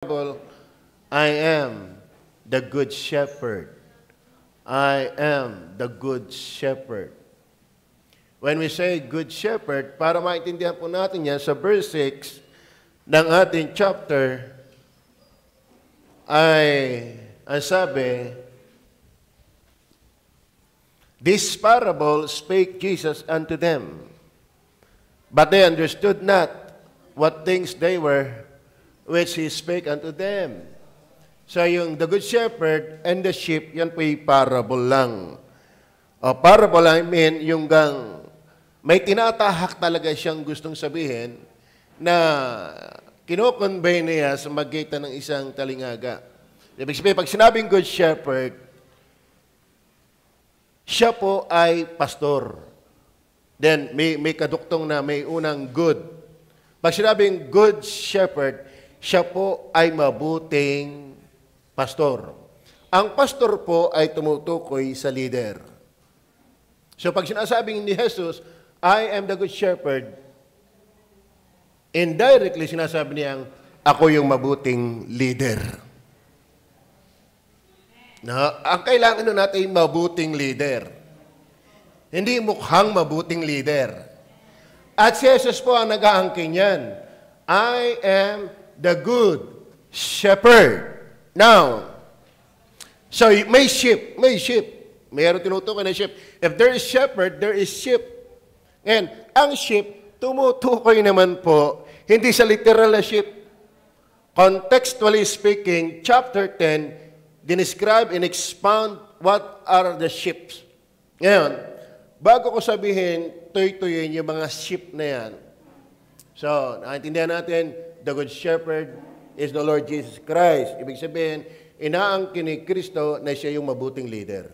Bible, I am the good shepherd. I am the good shepherd. When we say good shepherd, para maintindihan po natin yan, sa verse 6 ng ating chapter, ang sabi, this parable spake Jesus unto them, but they understood not what things they were, which He spake unto them. So yung the good shepherd and the sheep, yan po yung parable lang. O parable, I mean, yung may tinatahak talaga siyang gustong sabihin na kinoconvey niya sa magitan ng isang talingaga. Ibig sabihin, pag sinabing good shepherd, siya po ay pastor. Then, may kaduktong na may unang good. Pag sinabing good shepherd, siya po ay mabuting pastor. Ang pastor po ay tumutukoy sa leader. So pag sinasabing ni Jesus, I am the good shepherd, indirectly sinasabi niyang, ako yung mabuting leader. Ang kailangan natin mabuting leader. Hindi mukhang mabuting leader. At si Jesus po ang nag-aangkin yan. I am the good shepherd. Now, so may sheep. Mayroon tinutukoy na sheep. If there is shepherd, there is sheep. And ang sheep, tumutukoy naman po, hindi sa literal na sheep. Contextually speaking, chapter 10, describe and expound what are the sheep. Ngayon, bago ko sabihin, tuy-tuyin yung mga sheep na yan. So, naintindihan natin, the good shepherd is the Lord Jesus Christ. Ibig sabihin, inaangkin ni Kristo na siya yung mabuting leader.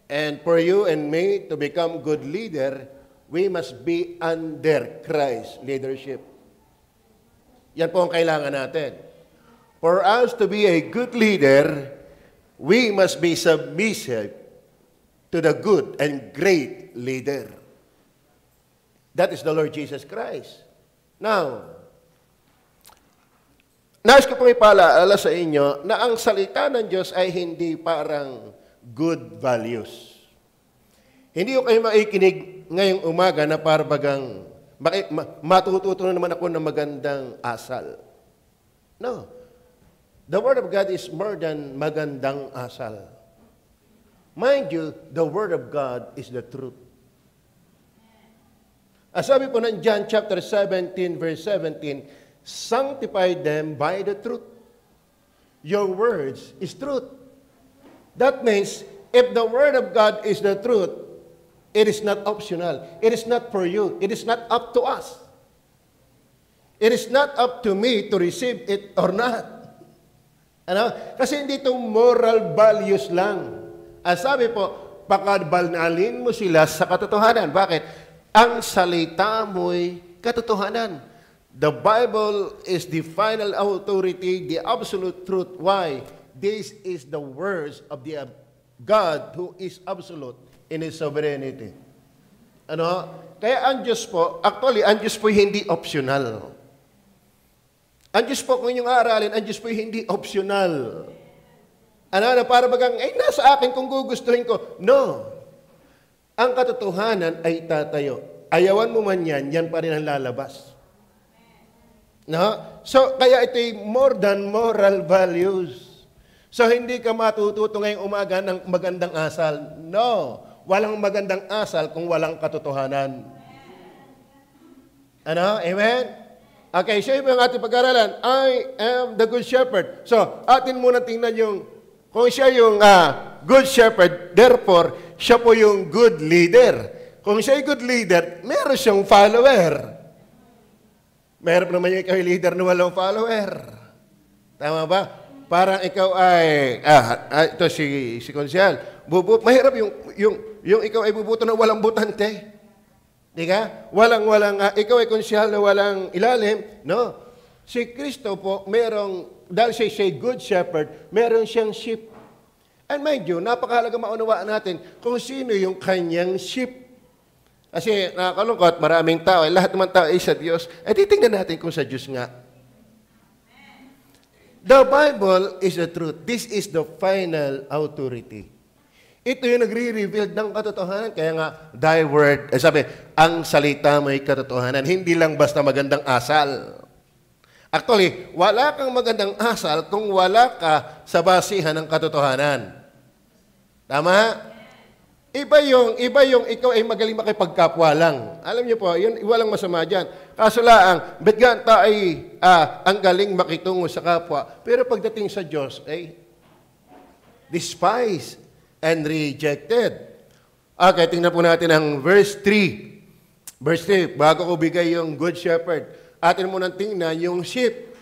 And for you and me to become good leader, we must be under Christ's leadership. Yan po ang kailangan natin. For us to be a good leader, we must be submissive to the good and great leader. That is the Lord Jesus Christ. Now, nais ko pong ipaalala sa inyo na ang salita ng Diyos ay hindi parang good values. Hindi ko kayo maikinig ngayong umaga na parang matututo na naman ako ng magandang asal. No. The Word of God is more than magandang asal. Mind you, the Word of God is the truth. As sabi po ng John chapter 17, verse 17, sanctify them by the truth. Your words is truth. That means, if the Word of God is the truth, it is not optional. It is not for you. It is not up to us. It is not up to me to receive it or not. Ano? Kasi hindi ito moral values lang. As sabi po, pakabanalin mo sila sa katotohanan. Bakit? Ang salita mo'y katotohanan. The Bible is the final authority, the absolute truth. Why? This is the words of the God who is absolute in His sovereignty. Ano? Kaya ang Diyos po, actually, ang Diyos po hindi optional. Ang Diyos po, kung inyong aaralin, ang Diyos po hindi optional. Ano, para bagang, nasa akin kung gugustuhin ko. No. Ang katotohanan ay tatayo. Ayawan mo man yan, yan pa rin ang lalabas. No? So, kaya ito'y more than moral values. So, hindi ka matututo ngayong umaga ng magandang asal. No. Walang magandang asal kung walang katotohanan. Ano? Amen? Okay, siya yung ating pag-aralan. I am the good shepherd. So, atin muna tingnan yung, kung siya yung good shepherd, therefore, siya po yung good leader. Kung siya yung good leader, meron siyang follower. Meron naman yung ikaw yung leader na walang follower. Tama ba? Parang ikaw ay, ito si Konsyal, mahirap yung ikaw ay bubuto na walang butante. Di ka? Ikaw ay Konsyal na walang ilalim. No. Si Kristo po, dahil siya good shepherd, meron siyang sheep. And mind you, napakahalaga maunawaan natin kung sino yung kanyang sheep. Kasi nakakalungkot, maraming tao, lahat naman tao ay sa Diyos, titingnan natin kung sa Diyos nga. The Bible is the truth. This is the final authority. Ito yung nagre-reveal ng katotohanan. Kaya nga, thy word, sabi, ang salita mo'y katotohanan. Hindi lang basta magandang asal. Actually, wala kang magandang asal kung wala ka sa basihan ng katotohanan. Tama? Iba yung ikaw ay magaling makipagkapwa lang. Alam niyo po, yun, walang masama dyan. Kaso lang, betganta ay ang galing makitungo sa kapwa. Pero pagdating sa Diyos, ay despised and rejected. Okay, tingnan po natin ang verse 3. Verse 3, bago ko bigay yung good shepherd, atin mo nang tingnan yung sheep.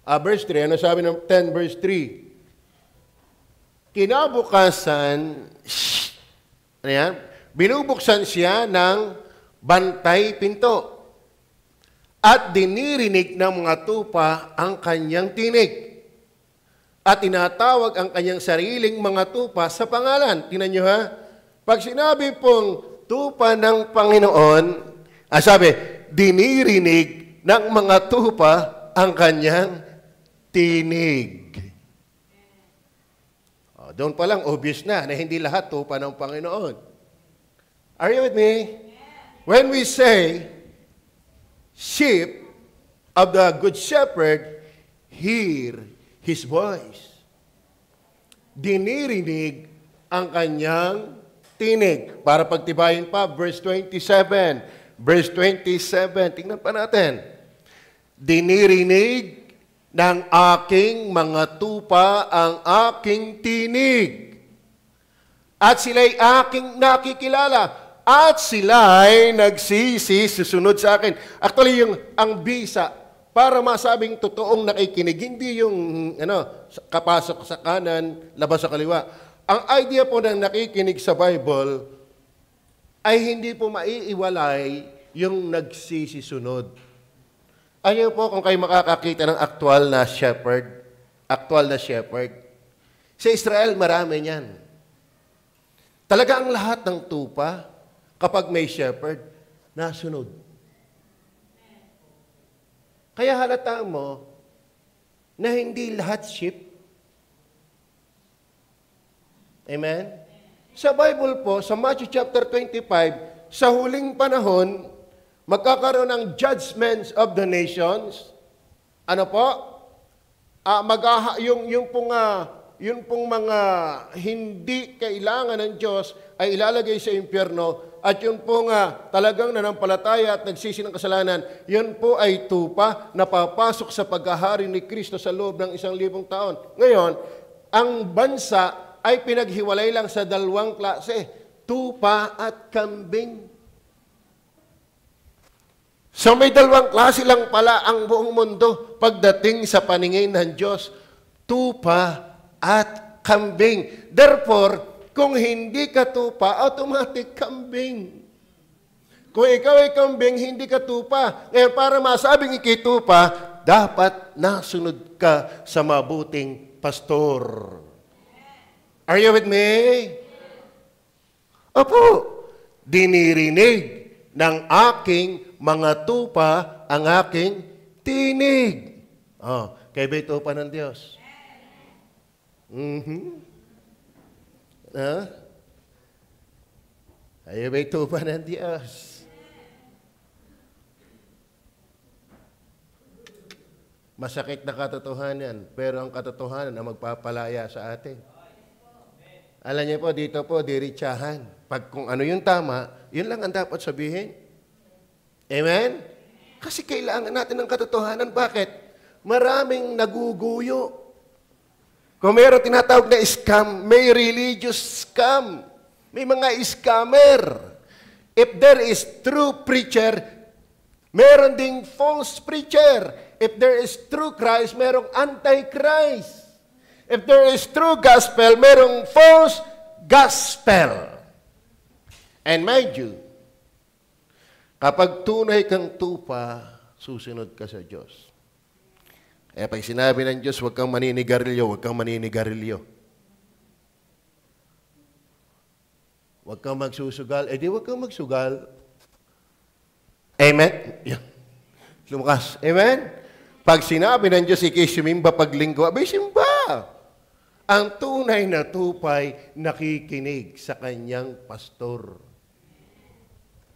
Verse 3, ano sabi ng 10 verse 3? Kinabukasan, ayan, binubuksan siya ng bantay pinto at dinirinig ng mga tupa ang kanyang tinig at tinatawag ang kanyang sariling mga tupa sa pangalan. Tingnan nyo ha, pag sinabi pong tupa ng Panginoon, sabi, dinirinig ng mga tupa ang kanyang tinig. Doon pa lang, obvious na hindi lahat tupa ng Panginoon. Are you with me? When we say, sheep of the Good Shepherd, hear His voice. Dinirinig ang kanyang tinig. Para pagtibayin pa, verse 27. Verse 27, tingnan pa natin. Dinirinig ng aking mga tupa ang aking tinig. At sila'y aking nakikilala. At sila'y nagsisi, susunod sa akin. Actually, ang bisa, para masabing totoong nakikinig, hindi yung kapasok sa kanan, labas sa kaliwa. Ang idea po ng nakikinig sa Bible ay hindi po maiiwalay yung nagsisisunod. Ano po kung kayo makakakita ng aktual na shepherd? Aktual na shepherd. Sa Israel, marami niyan. Talaga ang lahat ng tupa, kapag may shepherd, nasunod. Kaya halata mo na hindi lahat sheep. Amen? Sa Bible po, sa Matthew chapter 25, sa huling panahon, magkakaroon ng judgments of the nations. Ano po? Yung pong mga hindi kailangan ng Diyos ay ilalagay sa impyerno at yun pong talagang nanampalataya at nagsisi ng kasalanan, yun po ay tupa na papasok sa paghahari ni Kristo sa loob ng 1,000 taon. Ngayon, ang bansa ay pinaghiwalay lang sa dalawang klase, tupa at kambing. So may dalawang klase lang pala ang buong mundo pagdating sa paningin ng Diyos, tupa at kambing. Therefore, kung hindi ka tupa, automatic kambing. Kung ikaw ay kambing, hindi ka tupa. Ngayon, para masabing ikay tupa, dapat nasunod ka sa mabuting pastor. Are you with me? Opo, dinirinig ng aking mga tupa ang aking tinig. Kayo ba'y tupa ng Diyos? Kayo ba'y tupa ng Diyos? Masakit na katotohanan, pero ang katotohanan ang magpapalaya sa atin. Alam niyo po, dito po, diritsahan. Pag kung ano yung tama, yun lang ang dapat sabihin. Amen? Kasi kailangan natin ng katotohanan. Bakit? Maraming naguguyo. Kung mayroon tinatawag na scam, may religious scam. May mga scammer. If there is true preacher, meron ding false preacher. If there is true Christ, merong antichrist. If there is true gospel, merong false gospel. And mind you, kapag tunay kang tupa, susunod ka sa Diyos. Kaya pag sinabi ng Diyos, huwag kang maninigarilyo, huwag kang maninigarilyo. Huwag kang magsusugal, di huwag kang magsugal. Amen? Lumakas. Amen? Pag sinabi ng Diyos, ikay sumimba paglinggo, abay simba. Ang tunay na tupay, nakikinig sa kanyang pastor.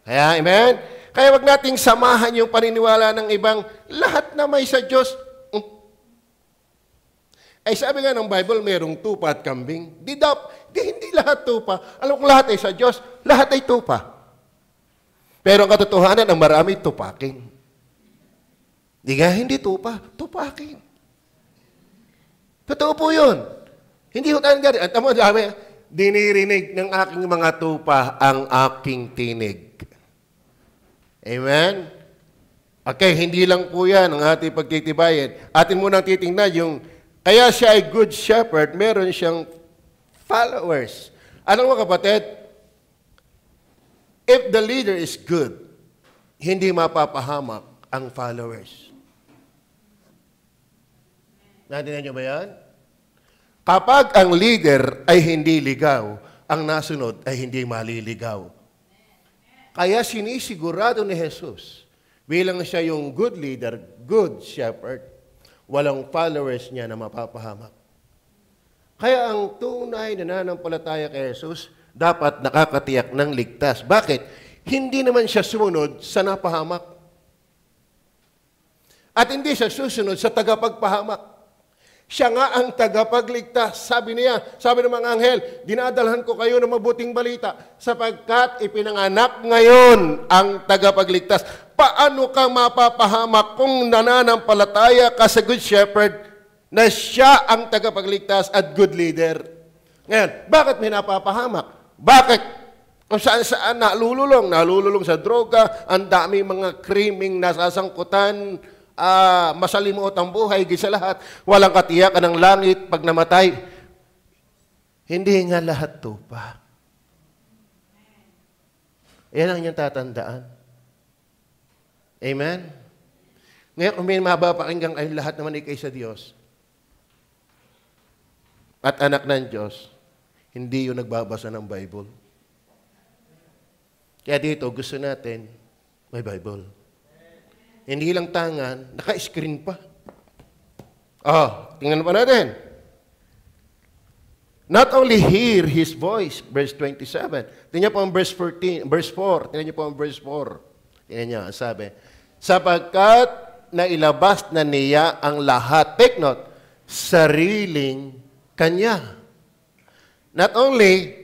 Kaya, amen? Kaya wag nating samahan yung paniniwala ng ibang, lahat na may sa Diyos. Ay sabi nga ng Bible, mayroong tupa at kambing. Hindi lahat tupa. Alam kong lahat ay sa Diyos, lahat ay tupa. Pero ang katotohanan, ang marami tupakin. Hindi tupa, tupakin. Totoo po yun. Hindi ho tayo gari. At tamo, dinirinig ng aking mga tupa ang aking tinig. Amen? Okay, hindi lang po yan ang ating pagtitibayin. Atin munang titingnan yung, kaya siya ay good shepherd, meron siyang followers. Ano mga kapatid? If the leader is good, hindi mapapahamak ang followers. Natindihan niyo ba yan? Kapag ang leader ay hindi ligaw, ang nasunod ay hindi maliligaw. Kaya sinisigurado ni Jesus, bilang siya yung good leader, good shepherd, walang followers niya na mapapahamak. Kaya ang tunay na nananampalataya kay Jesus, dapat nakakatiyak ng ligtas. Bakit? Hindi naman siya sumunod sa napahamak. At hindi siya susunod sa tagapagpahamak. Siya nga ang tagapagligtas. Sabi niya, sabi ng mga anghel, dinadalhan ko kayo ng mabuting balita sapagkat ipinanganak ngayon ang tagapagligtas. Paano ka mapapahamak kung nananampalataya ka sa Good Shepherd na siya ang tagapagligtas at good leader? Ngayon, bakit may napapahamak? Bakit? Kung saan nalululong sa droga, ang dami mga kriming nasasangkutan, masalimuot ang buhay, gisa lahat, walang katiyakan ng langit pag namatay. Hindi nga lahat tupa. Yan ang inyong tatandaan. Amen? Ngayon, kung may mabapakinggan kayo, lahat naman ikay sa Diyos at anak ng Diyos, hindi yung nagbabasa ng Bible. Kaya dito, gusto natin may Bible. Hindi lang tangan, naka-screen pa. Tingnan pa natin. Not only hear His voice, verse 27. Tingnan po ang verse 4. Tingnan niyo po ang verse 4. Tingnan niyo, sabi, sapagkat nailabas na niya ang lahat. Take note, sariling Kanya. Not only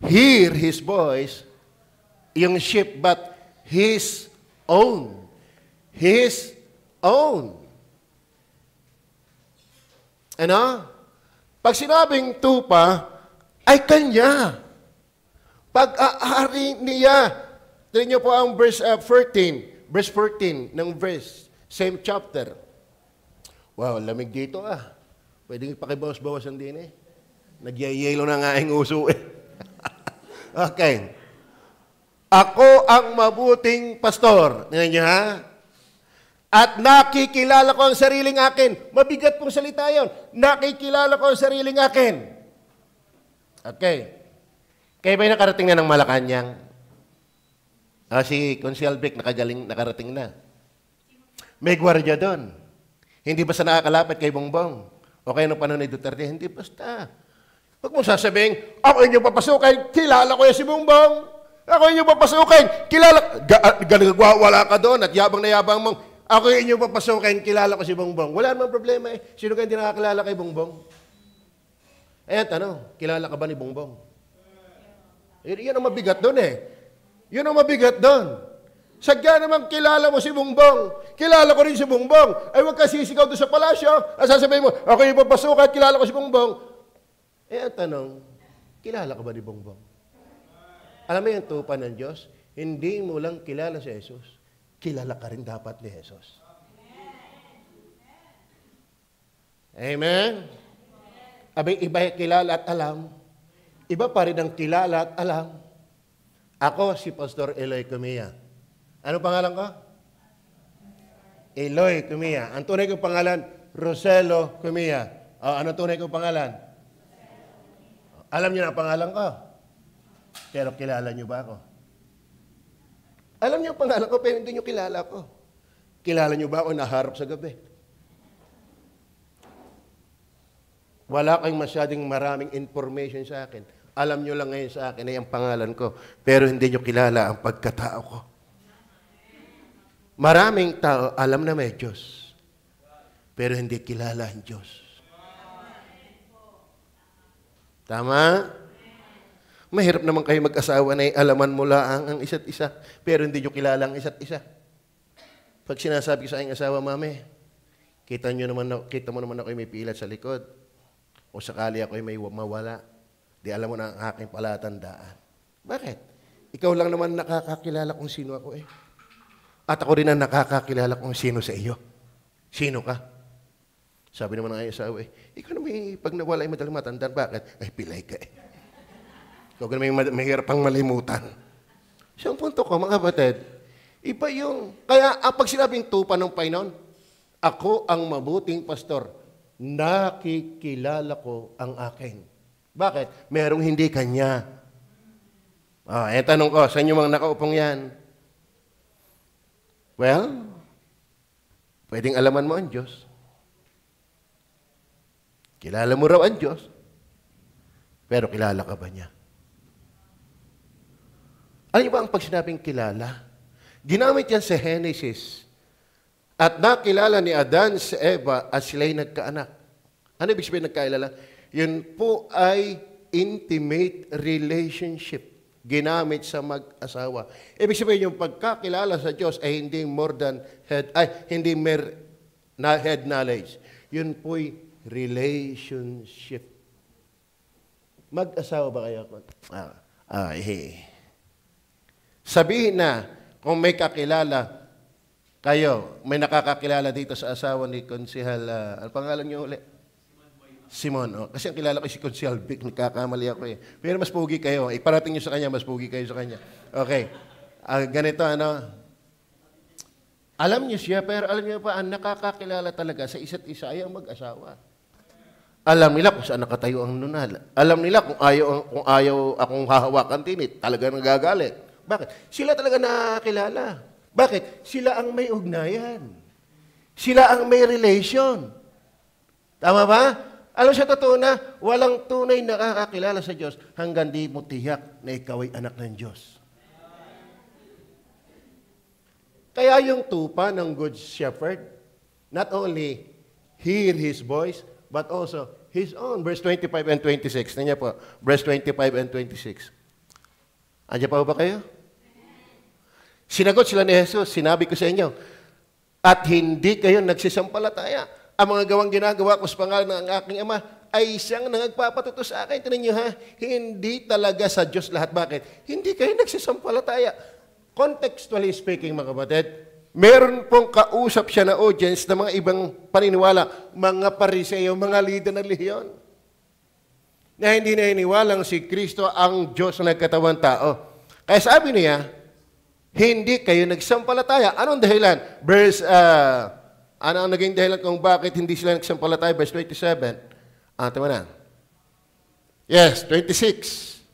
hear His voice, yung sheep, but His own. His own. Ano? Pag sinabing tupa, ay Kanya. Pag-aari niya. Tignan niyo po ang verse 14. Verse 14 ng verse. Same chapter. Wow, lamig dito Pwede pakibawas-bawasan din Nagyayelo na nga ang uso Okay. Ako ang mabuting pastor. Tingnan niyo At nakikilala ko ang sariling akin. Mabigat pong salita yun. Nakikilala ko ang sariling akin. Okay. Kaya ba'y nakarating na ng Malacanang? Si Consiel Vic nakarating na. May gwardiya doon. Hindi basta nakakalapit kay Bongbong. O kaya nung panahon ni Duterte, hindi basta. Huwag mong sasabihin, ako inyong papasukin, kilala ko yan si Bongbong. Ako inyong papasukin, kilala. Wala ka doon at yabang na yabang mong, ako inyong papasukin, kilala ko si Bongbong. Wala namang problema Sino kayo hindi nakakilala kay Bongbong? Ayan, tanong, kilala ka ba ni Bongbong? Yan ang mabigat doon Yun ang mabigat doon. Sadya naman kilala mo si Bongbong. Kilala ko rin si Bongbong. Ay huwag ka sisigaw doon sa palasyo. At sasabihin mo, ako yung papasukan, kilala ko si Bongbong. Ang tanong, kilala ka ba ni Bongbong? Alam mo yung tupa ng Diyos? Hindi mo lang kilala si Jesus. Kilala ka rin dapat ni Jesus. Amen? Abay, iba kilala at alam. Iba pa rin ang kilala at alam. Ako si Pastor Eloy Cumia. Ano pangalan ko? Eloy Cumia. Ang tunay kong pangalan, Roselo Cumia. Ano tunay kong pangalan? Alam niyo na ang pangalan ko. Pero kilala niyo ba ako? Alam niyo ang pangalan ko, pero hindi niyo kilala ko. Kilala niyo ba ako naharap sa gabi? Wala kayong masyadong maraming information sa akin. Alam niyo lang ngayon sa akin ay ang pangalan ko, pero hindi niyo kilala ang pagkatao ko. Maraming tao alam na may Diyos, pero hindi kilala ang Diyos. Tama? Mahirap naman kayo mag-asawa na alaman mo lang ang isa't isa, pero hindi niyo kilala ang isa't isa. Pag sinasabi ko sa aking asawa, Mami, kita mo naman ako may pilat sa likod. O sakali ako may mawala, di alam mo na ang aking palatandaan. Bakit? Ikaw lang naman nakakakilala kung sino ako eh. At ako rin ang nakakakilala kung sino sa iyo. Sino ka? Sabi naman ng aking asawa ikaw na pag nawala ay madaling matandaan. Bakit? Ay, pilay ka eh. Ikaw na may mahirap pang malimutan. Siyang punto ko, mga kapatid, iba yung, kaya pag sinabing tupa ng Panginoon, ako ang mabuting pastor, nakikilala ko ang akin. Bakit? Merong hindi kanya. Tanong ko, sa inyo mga nakaupong yan? Well, pwedeng alaman mo ang Diyos. Kilala mo raw ang Diyos, pero kilala ka ba niya? Alam niyo ba ang pag sinabing kilala? Ginamit yan sa Genesis. At nakilala ni Adan si Eva at sila'y nagkaanak. Ano ibig sabihin nagkailala? Yun po ay intimate relationship. Ginamit sa mag-asawa. Ibig sabihin yung pagkakilala sa Diyos ay hindi more than hindi mere head knowledge. Yun po'y relationship. Mag-asawa ba kayo? Sabihin na, kung may kakilala kayo, may nakakakilala dito sa asawa ni Konsehal, ano pangalan niyo ulit? Simon. Kasi ang kilala ko si Konsehal Vic, nagkakamali ako eh. Pero mas pugi kayo. Iparating niyo sa kanya, mas pugi kayo sa kanya. Okay. Ganito, alam niyo siya, pero alam niyo pa, ang nakakakilala talaga sa isa't isa ay ang mag-asawa. Alam nila kung saan nakatayo ang nunal. Alam nila kung ayaw akong hahawakan tinit, talaga nagagalit. Bakit? Sila talaga nakakilala. Bakit? Sila ang may ugnayan. Sila ang may relation. Tama ba? Alam sa totoo na, walang tunay na nakakakilala sa Diyos hanggang di mo tiyak na ikaw ay anak ng Diyos. Kaya yung tupa ng Good Shepherd, not only hear His voice, but also His own. Verse 25 and 26. Tingnan po. Verse 25 and 26. Andiyan pa ba kayo? Sinagot sila ni Jesus, sinabi ko sa inyo, at hindi kayo nagsisampalataya. Ang mga gawang ginagawa ko sa pangalan ng aking Ama ay siyang nagpapatuto sa akin. Tingnan niyo ha, hindi talaga sa Diyos lahat. Bakit? Hindi kayo nagsisampalataya. Contextually speaking, mga kapatid, meron pong kausap siya na audience ng mga ibang paniniwala, mga Pariseo, mga leader ng lehiyon, na hindi naniniwalang si Kristo ang Diyos na nagkatawang tao. Kaya sabi niya, hindi kayo nagsampalataya. Anong dahilan? Ano ang naging dahilan kung bakit hindi sila nagsampalataya? Verse 27. Tama na. Yes, 26.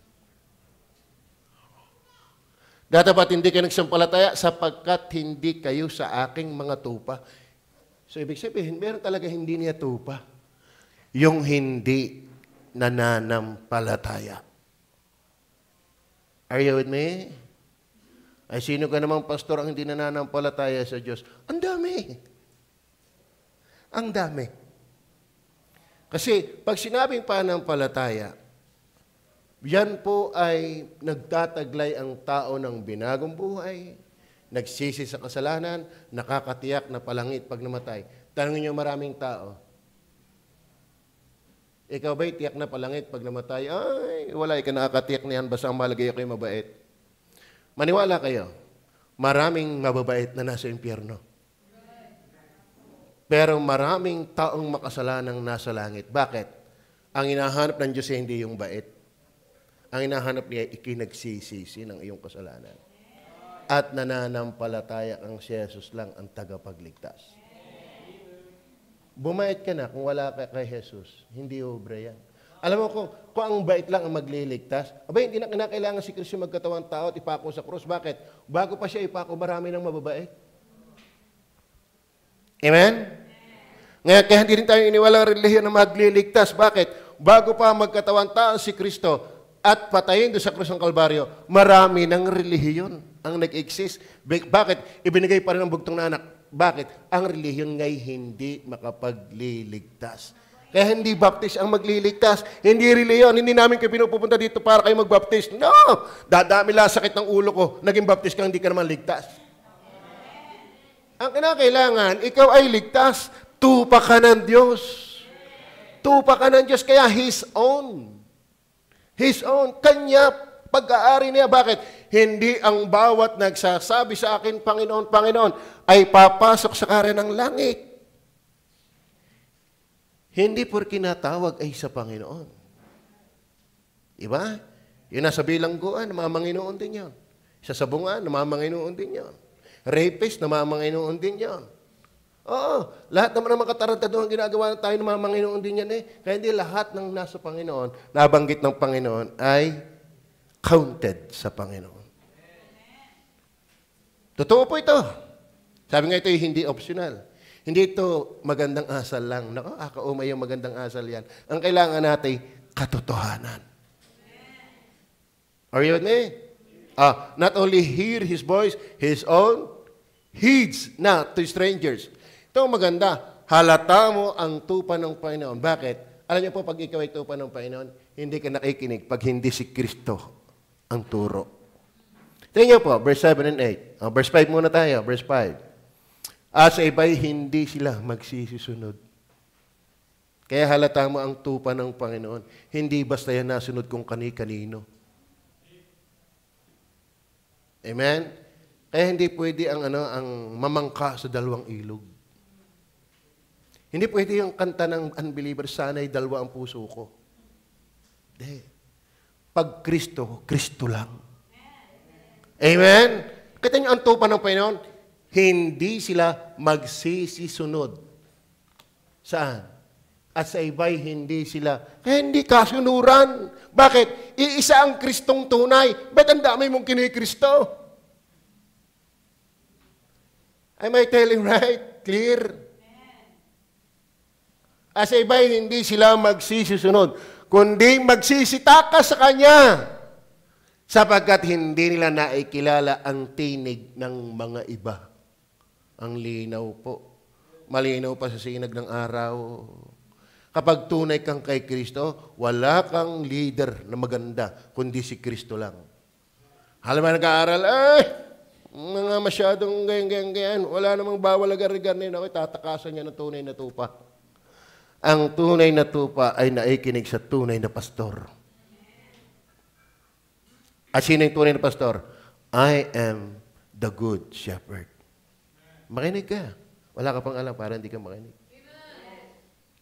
Dapat hindi kayo nagsampalataya sapagkat hindi kayo sa aking mga tupa. So, ibig sabihin, meron talaga hindi niya tupa. Yung hindi nananampalataya. Are you with me? Ay, sino ka namang pastor ang hindi nananampalataya sa Diyos? Ang dami. Ang dami. Kasi, pag sinabing pananampalataya, yan po ay nagtataglay ang tao ng binagong buhay, nagsisi sa kasalanan, nakakatiyak na palangit pag namatay. Tanungin niyo maraming tao, ikaw ba'y tiyak na palangit pag namatay? Ay, wala, ikaw nakakatiyak niyan, basta ang malagay ako'y mabait. Maniwala kayo, maraming mababait na nasa impyerno. Pero maraming taong makasalanang nasa langit. Bakit? Ang hinahanap ng Diyos ay hindi yung bait. Ang hinahanap niya ay ikinagsisisi ng iyong kasalanan. At nananampalataya kang si Jesus lang ang tagapagligtas. Bumait ka na kung wala ka kay Jesus. Hindi obra yan. Alam mo kung ang bait lang ang magliligtas, abay, hindi na kinakailangan si Kristo magkatawang tao at ipako sa krus. Bakit? Bago pa siya ipako, marami ng mababait. Amen? Ngayon, kaya hindi rin tayo iniwalang relihiyon na magliligtas. Bakit? Bago pa magkatawan tao si Kristo at patayin doon sa krus ng Kalbaryo, marami ng relihiyon ang nag-exist. Bakit? Ibinigay pa rin ang bugtong na anak. Bakit? Ang relihiyon ngay hindi makapagliligtas. Kaya hindi baptist ang magliligtas. Hindi relihiyon. Hindi namin kayo pinupunta dito para kayo magbaptist. No! Dadami lang sakit ng ulo ko. Naging baptist ka, hindi ka naman ligtas. Ang kinakailangan, ikaw ay ligtas. Tupa ka ng Diyos. Tupa ka ng Diyos. Kaya His own. His own. Kanya pag-aari niya. Bakit? Hindi ang bawat nagsasabi sa akin, Panginoon, Panginoon, ay papasok sa kare ng langit. Hindi porke natawag ay sa Panginoon. Diba? Yung nasa bilangguan, namamanginoon din yan. Sa sabungan, namamanginoon din yan. Rapist, namamanginoon din yan. Oo, lahat naman ng makatarantado ang ginagawa tayo ng mga Panginoon din yan eh. Kaya hindi lahat ng nasa Panginoon, nabanggit ng Panginoon, ay counted sa Panginoon. Totoo po ito. Sabi nga ito ay hindi optional. Hindi ito magandang asal lang. Nako, akaumay yung magandang asal yan. Ang kailangan natin, katotohanan. Are you with me? Not only hear His voice, His own, heeds not to strangers. Ito maganda, halata mo ang tupa ng Panginoon. Bakit? Alam niyo po, pag ikaw ay tupa ng Panginoon, hindi ka nakikinig pag hindi si Kristo ang turo. Tingnan niyo po, verse 7 and 8. Verse 5 muna tayo, verse 5. Sa iba'y hindi sila magsisisunod. Kaya halata mo ang tupa ng Panginoon. Hindi basta yan nasunod kung kani-kanino. Amen? Kaya hindi pwede ang mamangka sa dalawang ilog. Hindi pwede yung kanta ng unbeliever, sana'y dalawa ang puso ko. Hindi. Pag Kristo, Kristo lang. Amen? Kita niyo ang tupa ng Panginoon, hindi sila magsisisunod. Saan? At sa iba'y hindi sila, kaya hindi kasunuran. Bakit? Iisa ang Kristong tunay. Ba't ang dami mong kinikristo? Am I telling right? Clear? At sa iba'y hindi sila magsisisunod, kundi magsisitaka sa Kanya, sapagkat hindi nila naikilala ang tinig ng mga iba. Ang linaw po. Malinaw pa sa sinag ng araw. Kapag tunay kang kay Kristo, wala kang leader na maganda, kundi si Kristo lang. Halimbawa nag-aaral, mga masyadong ganyan. Wala namang bawal agar-agar na yun. Tatakasan niya ng tunay na tupa. Ang tunay na tupa ay naikinig sa tunay na pastor. At sino yung tunay na pastor? I am the good shepherd. Makinig ka. Wala ka pang alam para hindi ka makinig.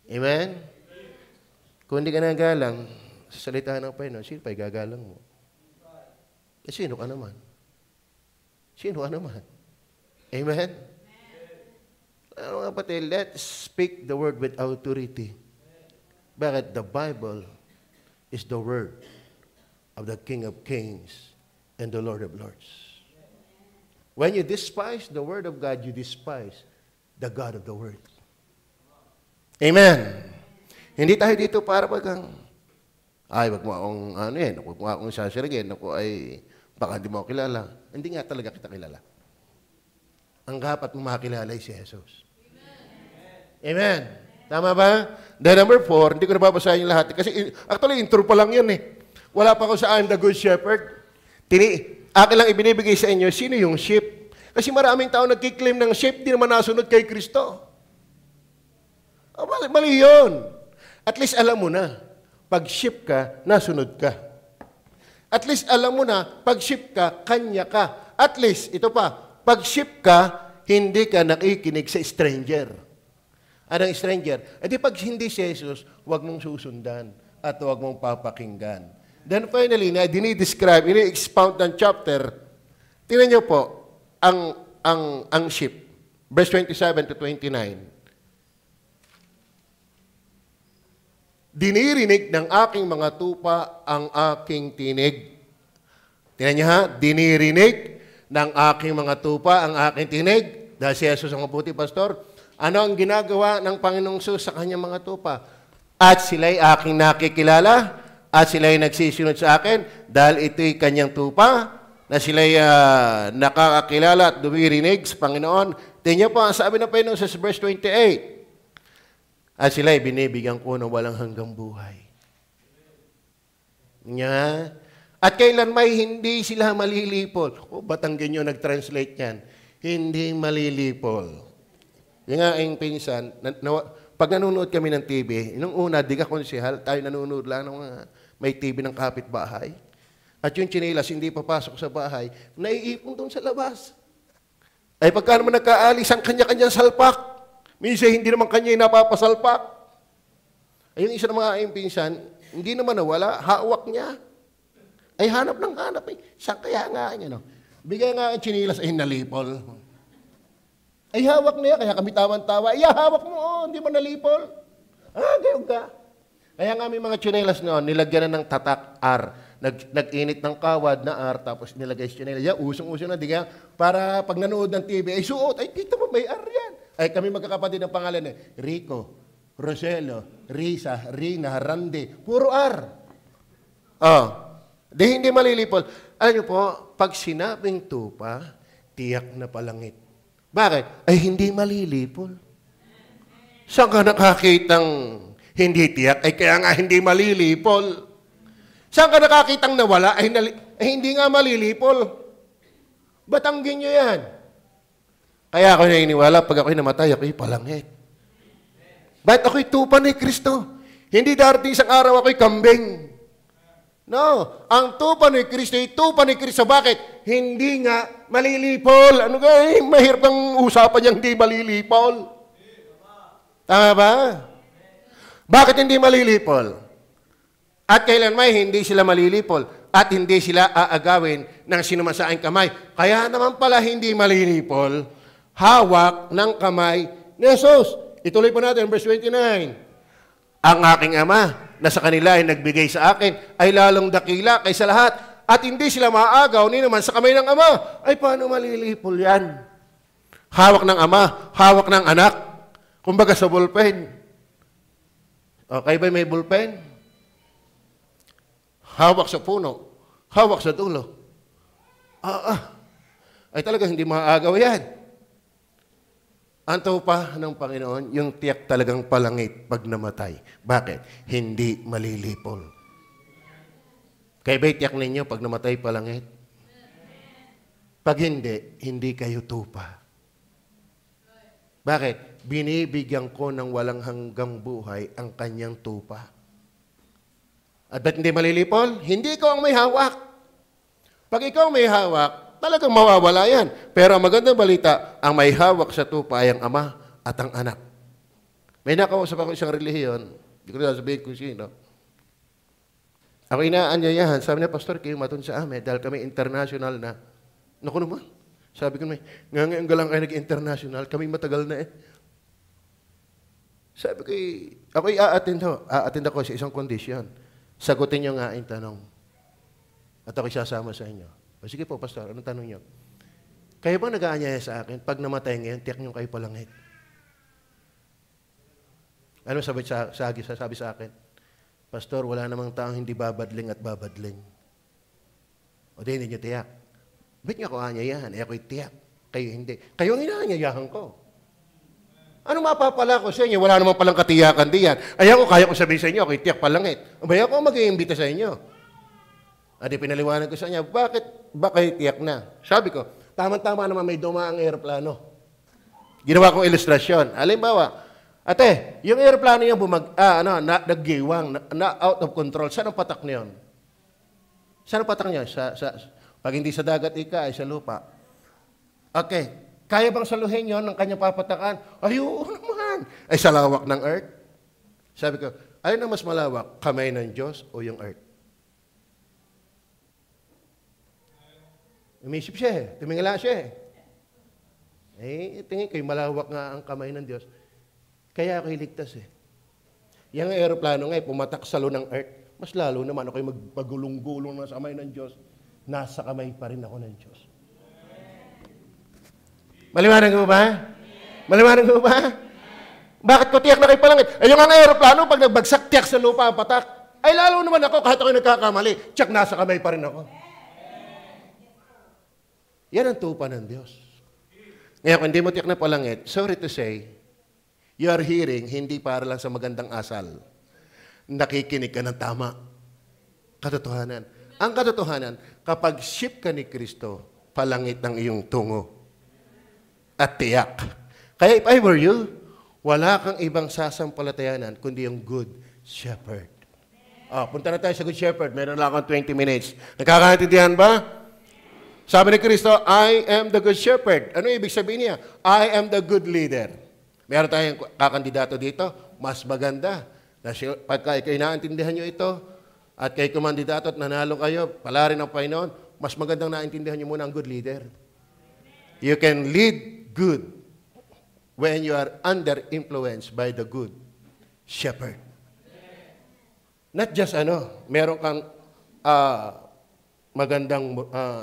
Amen? Kung hindi ka nagalang sa salita ng Panginoon, sino pa igagalang mo? Sino ka naman? Sino ka naman? Amen? Mga kapatid, let's speak the word with authority. Bakit? The Bible is the word of the King of Kings and the Lord of Lords. When you despise the word of God, you despise the God of the word. Amen. Hindi tayo dito para bagang, wag mo akong, wag mo akong sasirigin, baka hindi mo ako kilala. Hindi nga talaga kita kilala. Ang dapat mo makakilala ay si Jesus. Amen. Tama ba? Then number 4, hindi ko nababasahin yung lahat. Kasi actually, intro pa lang yan eh. Wala pa ako sa I'm the good shepherd. Akin lang ibinibigay sa inyo, sino yung sheep? Kasi maraming tao nagkiklaim ng sheep, di naman nasunod kay Kristo. Mali yun. At least alam mo na, pag sheep ka, nasunod ka. At least alam mo na, pag sheep ka, kanya ka. At least, ito pa, pag sheep ka, hindi ka nakikinig sa stranger. Anong stranger? E di pag hindi si Jesus, huwag mong susundan at huwag mong papakinggan. Then finally, na dinidescribe, ini-expound ng chapter, tingnan niyo po, ang sheep. Verse 27 to 29. Dinirinig ng aking mga tupa ang aking tinig. Tingnan niyo ha, dinirinig ng aking mga tupa ang aking tinig. Dahil si Jesus ang mabuti, pastor. Ano ang ginagawa ng Panginoong Sus sa kanyang mga tupa? At sila'y aking nakikilala, at sila'y nagsisunod sa akin, dahil ito'y kanyang tupa, na sila'y nakakakilala at dumirinig sa Panginoon. Tingnan po, ang sabi ng Panginoon sa verse 28, at sila'y binibigyan ko ng walang hanggang buhay. Nya? At kailan may hindi sila malilipol. Batanggin nyo nag-translate yan. Hindi malilipol. Yung nga ang pinsan, pag nanonood kami ng TV, nung una, di ka konsehal, tayo nanonood lang ng may TV ng kapitbahay. At yung tsinelas, hindi papasok sa bahay, naiipon doon sa labas. Ay pagka naman nagkaalis ang kanya-kanyang salpak, minsan hindi naman kanya yung napapasalpak. Ay yung isa ng mga aking pinsan, hindi naman nawala, hawak niya. Ay hanap ng hanap. Saan kaya nga niya, no? Bigay nga ang tsinelas, ay nalipol. Ay hawak niya, kaya kami tawan-tawa. Ay hawak mo, hindi mo nalipol. Gayong ka. Kaya nga may mga tsinelas noon, nilagyan na ng tatak R. Nag-init ng kawad na R, tapos nilagay sa tsinelas. Usong-usong na, di ka? Para pag nanood ng TV, ay suot, ay kita mo, may R yan. Ay kami magkakapatid ng pangalan Rico, Roselo, Risa, Rina, Randy. Puro R. Di hindi malilipol. Alam niyo po, pag sinabing tupa, tiyak na palangit. Bakit? Ay hindi malilipol. Saan ka nakakitang hindi tiyak? Ay kaya nga hindi malilipol. Saan ka nakakitang nawala? Ay hindi nga malilipol. Batanggin nyo yan. Kaya ako naniniwala, pag ako'y namatay, ako'y palangit. Bakit ako'y tupa ni Kristo? Hindi darating isang araw ako'y kambing. No, ang tupa ni Kristo ay tupa ni Kristo. Bakit? Hindi nga malilipol. Ano ka mahirap ang usapan niyang hindi malilipol. Tama ba? Bakit hindi malilipol? At kailan may hindi sila malilipol at hindi sila aagawin ng sinumasaing kamay. Kaya naman pala hindi malilipol, hawak ng kamay ni Jesus. Ituloy po natin, verse 29. Ang aking Ama na sa kanila ay nagbigay sa akin ay lalong dakila kaysa lahat at hindi sila maaagaw ni naman sa kamay ng Ama. Ay paano malilipol yan? Hawak ng Ama, hawak ng anak. Kumbaga sa bullpen. Okay ba may bullpen? Hawak sa puno, hawak sa dulo. Ay talaga hindi maaagaw yan. Ang tupa ng Panginoon, yung tiyak talagang palangit pag namatay. Bakit? Hindi malilipol. Kaya ba tiyak ninyo pag namatay palangit? Pag hindi, hindi kayo tupa. Bakit? Binibigyan ko ng walang hanggang buhay ang kanyang tupa. At ba't hindi malilipol? Hindi ikaw ang may hawak. Pag ikaw may hawak, talagang mawawala yan. Pero ang magandang balita, ang may hawak sa tupa ay ang Ama at ang anak. May nakausap ako isang relihiyon, hindi ko na sabihin kung sino. Ako inaanyayahan, sabi niya, Pastor, kayo matun sa amin dahil kami international na. Naku naman, sabi ko naman, ngayon galang kayo nag-international, kami matagal na eh. Sabi ko, ako'y aattend ako sa isang kondisyon. Sagutin niyo nga ang tanong. At ako'y sasama sa inyo. O sige po, Pastor, anong tanong niyo? Kayo bang nag-aanyaya sa akin? Pag namatay ngayon, tiyak niyo kayo palangit. Ano sabi sa akin? Pastor, wala namang taong hindi babadling at babadling. O di, hindi niyo tiyak. Ba't niyo ako aanyayahan? Ako'y tiyak. Kayo hindi. Kayo ang inaanyayahan ko. Ano mapapala ko sa inyo? Wala namang palang katiyakan diyan. Ayaw ko, kaya ko sabihin sa inyo, ako'y tiyak palangit. Ayaw ko mag-iimbita sa inyo. At pinaliwanag ko sa inyo, bakit ba kayo tiyak na? Sabi ko, tama-tama naman may dumaang aeroplano. Ginawa kong ilustrasyon. Halimbawa, ate, yung aeroplano yung naggiwang, na out of control. Saan ang patak niyon? Saan ang patak niyo? Pag hindi sa dagat ay sa lupa. Okay. Kaya bang saluhin yon ng kanyang papatakan? Ay, oo naman. Ay, sa lawak ng earth? Sabi ko, ayun na mas malawak, kamay ng Diyos o yung earth? Umisip siya eh. Tumingala siya eh. Tingin kayo, malawak nga ang kamay ng Diyos. Kaya ako iligtas eh. Yung aeroplano nga pumatak sa lo ng earth. Mas lalo naman ako'y magpagulong-gulong na sa kamay ng Diyos. Nasa kamay pa rin ako ng Diyos. Maliwanag mo ba? Maliwanag mo ba? Bakit ko tiyak na kayo palangit? Ay, yung ang aeroplano, pag nagbagsak, tiyak sa lupa ang patak. Ay, lalo naman ako, kahit ako'y nagkakamali, tiyak nasa kamay pa rin ako. Yan ang tupa ng Diyos. Ngayon, kung hindi mo tiyak na palangit, sorry to say, you are hearing, hindi para lang sa magandang asal. Nakikinig ka ng tama. Katotohanan. Ang katotohanan, kapag ship ka ni Kristo, palangit ang iyong tungo. At tiyak. Kaya if I were you, wala kang ibang sasampalatayanan kundi yung Good Shepherd. Punta na tayo sa Good Shepherd. Meron lang akong 20 minutes. Nakakaintindihan ba? Sabi ni Kristo, I am the Good Shepherd. Ano ibig sabihin niya? I am the good leader. Meron tayong kakandidato dito, mas maganda. Pagka kayo naintindihan nyo ito, at kayo kumandidato at nanalo kayo, pala rin ang Panginoon, mas magandang naintindihan nyo muna ang good leader. You can lead good when you are under influence by the Good Shepherd. Not just meron kang magandang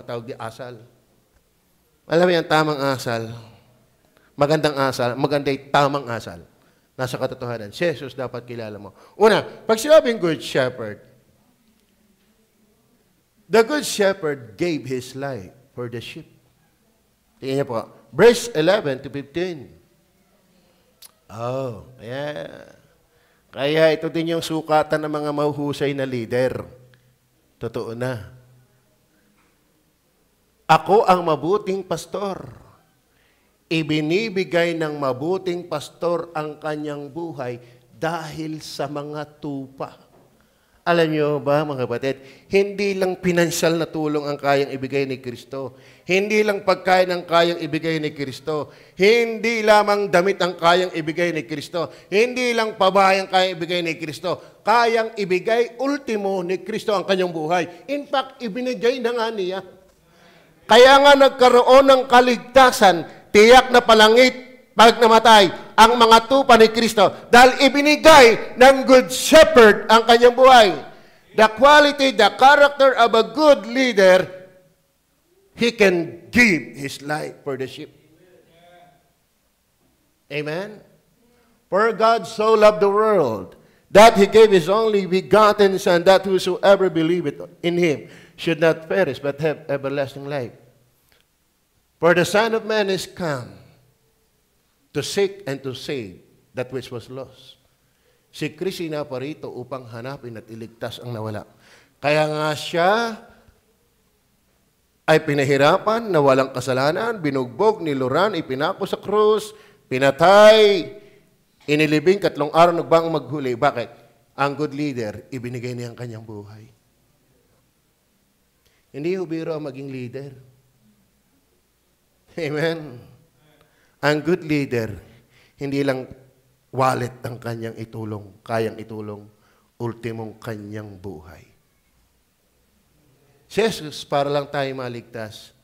tawag di asal. Alam mo yan, tamang asal. Magandang asal, magandang tamang asal. Nasa katotohanan. Si Jesus dapat kilala mo. Una, pag sinabing Good Shepherd, the Good Shepherd gave His life for the sheep. Tingnan niyo po. Verse 11 to 15. Kaya ito din yung sukatan ng mga mahuhusay na leader. Totoo na. Ako ang mabuting pastor. Ibinibigay ng mabuting pastor ang kanyang buhay dahil sa mga tupa. Alam niyo ba, mga kapatid, hindi lang pinansyal na tulong ang kayang ibigay ni Kristo. Hindi lang pagkain ang kayang ibigay ni Kristo. Hindi lamang damit ang kayang ibigay ni Kristo. Hindi lang pabahay ang kayang ibigay ni Kristo. Kayang ibigay ultimo ni Kristo ang kanyang buhay. In fact, ibinigay na nga niya. Kaya nga nagkaroon ng kaligtasan, tiyak na palangit, pag namatay, ang mga tupa ni Kristo dahil ibinigay ng Good Shepherd ang kanyang buhay. The quality, the character of a good leader, he can give his life for the sheep. Amen? For God so loved the world that He gave His only begotten Son, that whosoever believeth in Him should not perish but have everlasting life. For the Son of Man is come to seek and to save that which was lost. Si Kristo naparito upang hanapin at iligtas ang nawala. Kaya nga siya ay pinahirapan na walang kasalanan, binugbog, niluran, ipinako sa krus, pinatay, inilibing, 3 araw nagbang maghuli. Bakit? Ang good leader, ibinigay niya ang kanyang buhay. Hindi hubiro ang maging leader. Amen. Ang good leader, hindi lang wallet ang kanyang itulong, kayang itulong, ultimong kanyang buhay. Si Jesus, para lang tayo maligtas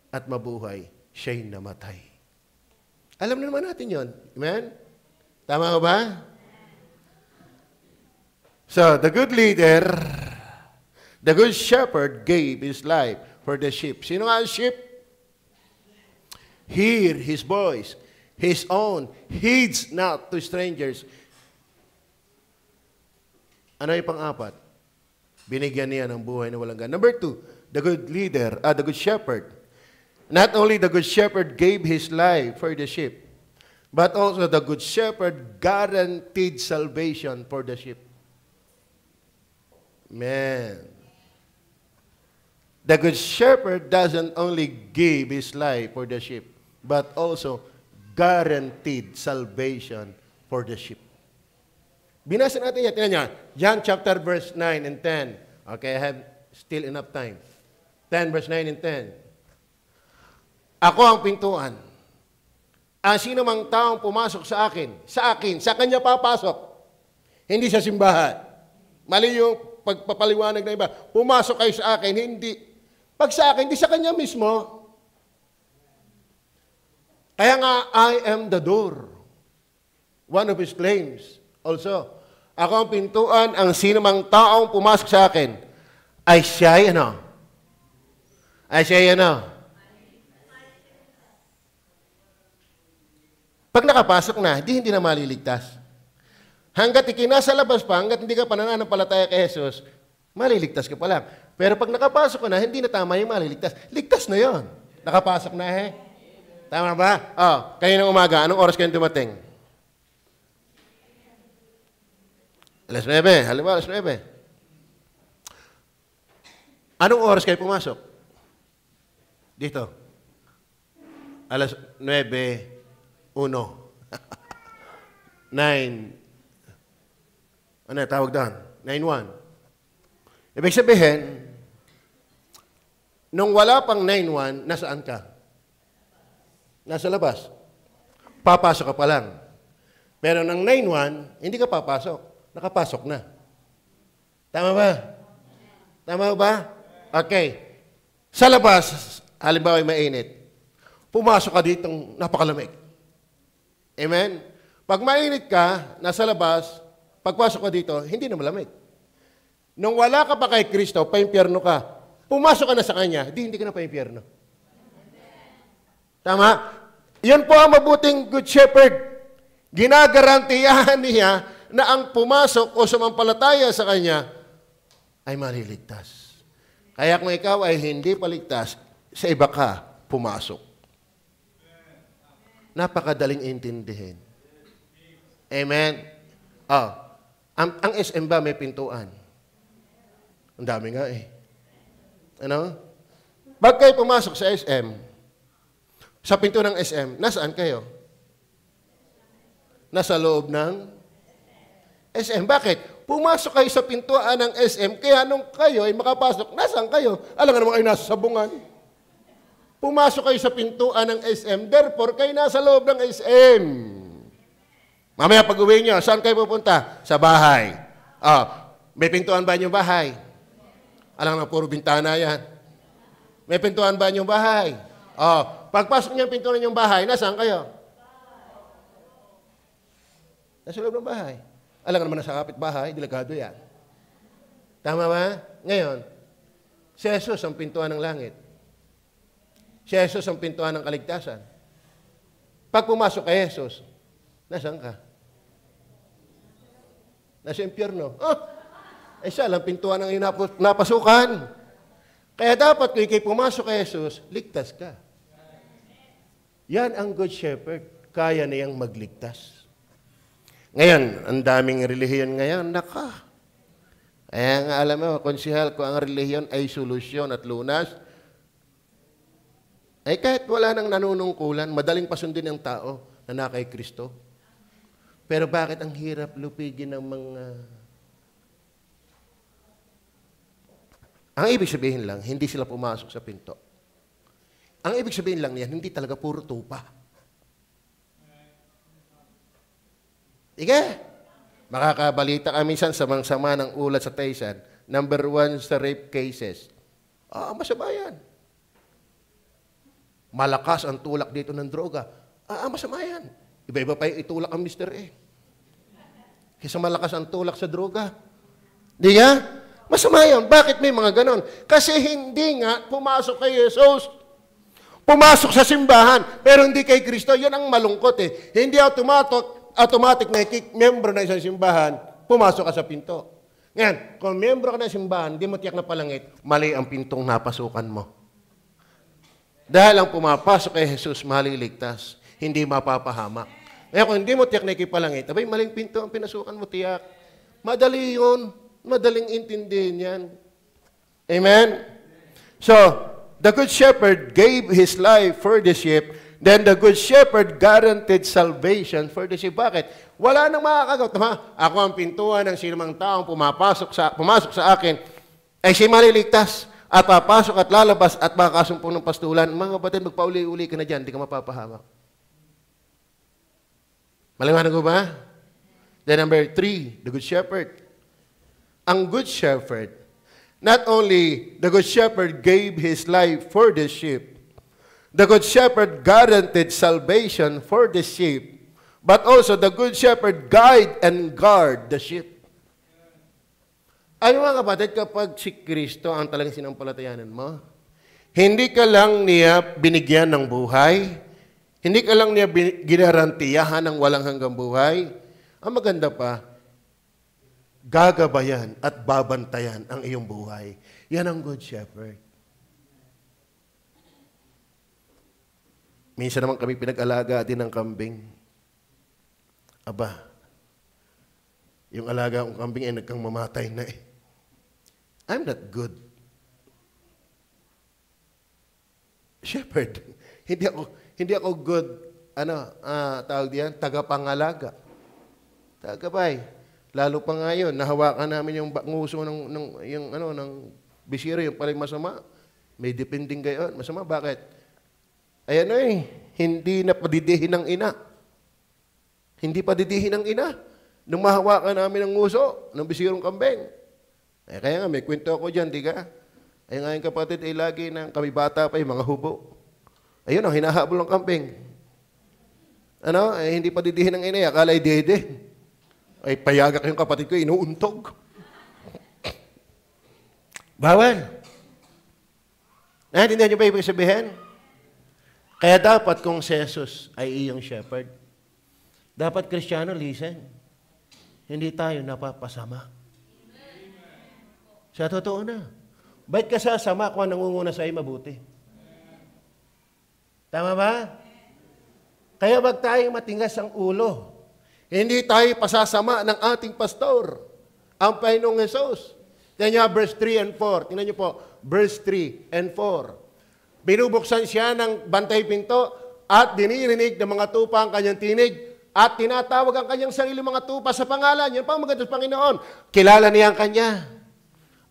at mabuhay, siya'y namatay. Alam na naman natin yon. Amen? Tama ba? So, the good leader, the good shepherd gave his life for the sheep. Sino nga ang sheep? Hear His voice, His own, heeds not to strangers. Ano yung pang-apat? Binigyan niya ng buhay na walang gan. Number 2, the good leader, the good shepherd. Not only the good shepherd gave his life for the sheep, but also the good shepherd guaranteed salvation for the sheep. Man. The good shepherd doesn't only give his life for the sheep, but also guaranteed salvation for the sheep. Binasa natin yan. Tingnan niya. John chapter verse 9 and 10. Okay, I have still enough time. 10 verse 9 and 10. Ako ang pintuan. Ang sino mang taong pumasok sa akin, sa kanya papasok. Hindi sa simbahan. Mali yung pagpapaliwanag na iba. Pumasok kayo sa akin, hindi. Pag sa akin, hindi sa kanya mismo. Kaya nga, I am the door. One of his claims. Also, ako ang pintuan, ang sino mang taong pumasok sa akin, ay siya'y ano? Ay siya'y ano? Pag nakapasok na, hindi na maliligtas. Hanggat ikinasa labas pa, hanggat hindi ka pananampalataya kay Jesus, maliligtas ka pa lang. Pero pag nakapasok ka na, hindi na tama yung maliligtas. Ligtas na yon. Nakapasok na Tama ba? Kayo ng umaga, anong oras kayo dumating? Alas 9. Halimbawa, alas 9. Anong oras kayo pumasok? Dito. Alas 9:01. 9. Ano tawag doon? 9:01. Ibig sabihin, nung wala pang 9:01, nasaan ka? Nasa labas. Papasok ka pa lang. Pero nang 9:01, hindi ka papasok. Nakapasok na. Tama ba? Tama ba? Okay. Sa labas, halimbawa ay mainit. Pumasok ka ditong napakalamig. Amen? Pag mainit ka, nasa labas, pagpasok ka dito, hindi na malamig. Nung wala ka pa kay Kristo, pa-impyerno ka. Pumasok ka na sa Kanya, hindi ka na pa-impyerno. Tama? Yan po ang mabuting good shepherd. Ginagarantiyahan niya na ang pumasok o sumampalataya sa Kanya ay maliligtas. Kaya kung ikaw ay hindi paligtas, sa iba ka pumasok. Napakadaling intindihin. Amen? Ang SM ba may pintuan? Ang dami nga Ano? Pag kayo pumasok sa SM, sa pinto ng SM, nasaan kayo? Nasa loob ng SM. Bakit? Pumasok kayo sa pintuan ng SM, kaya nung kayo ay makapasok, nasaan kayo? Alam nga naman kayo nasa sabungan. Pumasok kayo sa pintuan ng SM, therefore kayo nasa loob ng SM. Mamaya pag-uwi nyo, saan kayo pupunta? Sa bahay. May pintuan ba inyong bahay? Alam nga, puro bintana yan. May pintuan ba inyong bahay? Pagpasok niyo ang pintuan ninyong bahay, nasaan kayo? Nasa loob ng bahay. Alam nga naman nasa kapitbahay, delikado yan. Tama ba? Ngayon, si Jesus ang pintuan ng langit. Si Jesus ang pintuan ng kaligtasan. Pag pumasok kay Jesus, nasaan ka? Nasa impyerno. Siya lang pintuan ng napasukan. Kaya dapat kung ikay pumasok kay Jesus, ligtas ka. Yan ang good shepherd. Kaya niyang magligtas. Ngayon, ang daming relihiyon ngayon, Kaya nga alam mo, konsihal ko, ang relihiyon ay solusyon at lunas. Ay kahit wala nang nanunungkulan, madaling pasundin ng tao na nakay Kristo. Pero bakit ang hirap lupigin ng mga... Ang ibig sabihin lang, hindi sila pumasok sa pinto. Ang ibig sabihin lang niyan, hindi talaga puro tupa. Makakabalita kami minsan sa mga sama ng ulat sa Taysan. Number 1 sa rape cases. Masama yan. Malakas ang tulak dito ng droga. Masama yan. Iba-iba pa yung itulak ang Mr. A. Kaysa malakas ang tulak sa droga. Di nga? Masama yan. Bakit may mga ganon? Kasi hindi nga pumasok kay Jesus. Pumasok sa simbahan, pero hindi kay Kristo. Yun ang malungkot Hindi automatic na member na isang simbahan, pumasok ka sa pinto. Ngayon, kung member ka na simbahan, hindi mo tiyak na palangit, mali ang pintong napasukan mo. Dahil ang pumapasok kay Jesus, maliligtas, hindi mapapahamak. Ngayon, kung hindi mo tiyak na ikipalangit, abay, maling pinto ang pinasukan mo, tiyak. Madali yun. Madaling intindihin yan. Amen? So, the Good Shepherd gave His life for the sheep. Then the Good Shepherd guaranteed salvation for the sheep. Bakit? Wala nang makakagot. Ako ang pintuan ng sinumang taong pumasok sa akin, ay siya maliligtas at papasok at lalabas at makakasumpong ng pastulan. Mga kapatid, magpauli-uli ka na dyan, hindi ka mapapahamak. Maliwanag ko ba? Then number 3, the Good Shepherd. Ang Good Shepherd, not only the Good Shepherd gave His life for the sheep, the Good Shepherd guaranteed salvation for the sheep, but also the Good Shepherd guide and guard the sheep. Ano mga kapatid, kapag si Kristo ang talagang sinampalatayanan mo, hindi ka lang niya binigyan ng buhay, Hindi ka lang niya ginarantiyahan ng walang hanggang buhay. Ang maganda pa, gagabayan at babantayan ang iyong buhay. Yan ang Good Shepherd. Minsan naman kami pinag-alaga din ng kambing. Aba, yung alaga kong kambing ay nagkang mamatay na eh. I'm not good shepherd. Hindi ako good, tawag diyan, tagapangalaga. Tagabay. Lalo pa ngayon, nahawakan namin yung nguso ng bisiro, yung paling masama. May depending gayon. Masama, bakit? Ay hindi na padidihin ng ina. Hindi padidihin ng ina. Nung mahawakan namin ang nguso ng bisirong kambing. Kaya nga, may kwento ako dyan, di ka? Ay ngayon kapatid, ay lagi na kami bata pa yung mga hubo. Ayun ang hinahabol ng kambing. Hindi padidihin ng ina, akala ay dede. Ay payagak yung kapatid ko, inuuntog. Bawal. Hindi niyo ba ibig sabihin? Kaya dapat kung si Jesus ay iyong shepherd, dapat Kristiyano, listen, hindi tayo napapasama. Sa totoo na. Ba't ka sasama kung nangunguna sa iyo mabuti? Tama ba? Kaya wag tayong matingas ang ulo. Hindi tayo pasasama ng ating pastor, ang Panginoong Jesus. Tingnan niyo verse 3 and 4. Tingnan niyo po, verse 3 and 4. Binubuksan siya ng bantay pinto at dinirinig ng mga tupa ang kanyang tinig at tinatawag ang kanyang sarili mga tupa sa pangalan. Yan pa ang maganda sa Panginoon. Kilala niya ang kanya.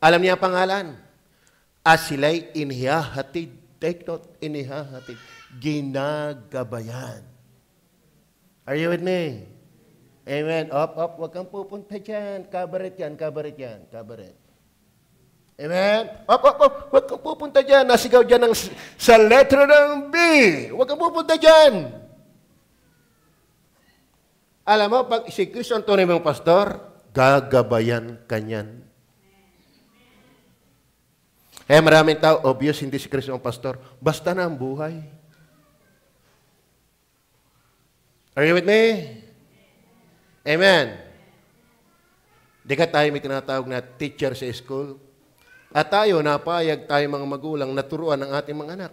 Alam niya ang pangalan. At sila'y inihahatid. Take note, inihahatid. Ginagabayan. Are you with me? Amen. Up. Huwag kang pupunta dyan. Kabaret yan. Amen? Up. Huwag kang pupunta dyan. Nasigaw dyan sa letra ng B. Huwag kang pupunta dyan. Alam mo, pag si Kristo ang tunay mong pastor, gagabayan kanyan. Maraming tao, obvious, hindi si Kristo ang pastor. Basta na ang buhay. Are you with me? Amen. Di ka tayo may tinatawag na teacher sa school. At tayo, napayag tayo mga magulang na turuan ng ating mga anak.